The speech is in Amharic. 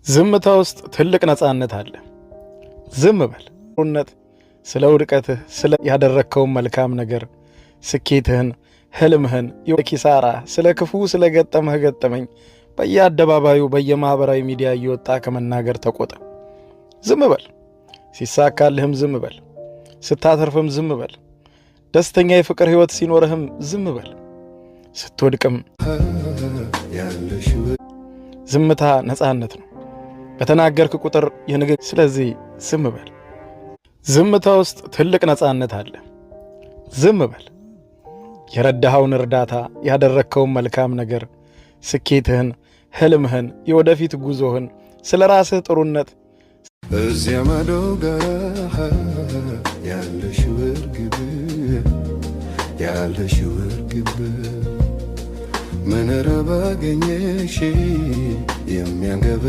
ዝምታ ውስጥ ትልቅ ነፃነት አለ። ዝም በል። ሩነት ስለ ውድቀትህ፣ ስለ ያደረከው መልካም ነገር፣ ስኬትህን፣ ህልምህን፣ የኪሳራ ስለ ክፉ ስለ ገጠመህ ገጠመኝ በየአደባባዩ በየማህበራዊ ሚዲያ እየወጣ ከመናገር ተቆጠብ። ዝም በል። ሲሳካልህም ዝም በል። ስታተርፍም ዝም በል። ደስተኛ የፍቅር ህይወት ሲኖርህም ዝም በል። ስትወድቅም ዝምታ ነፃነት ነው። በተናገርክ ቁጥር የንግግር ስለዚህ ዝም በል። ዝምታ ውስጥ ትልቅ ነፃነት አለ። ዝም በል። የረዳኸውን እርዳታ፣ ያደረከውን መልካም ነገር፣ ስኬትህን፣ ህልምህን፣ የወደፊት ጉዞህን፣ ስለ ራስህ ጥሩነት እዚያ ማዶ ጋር ያለሽው እርግብ ምን ረባ ገኘሽ የሚያንገብ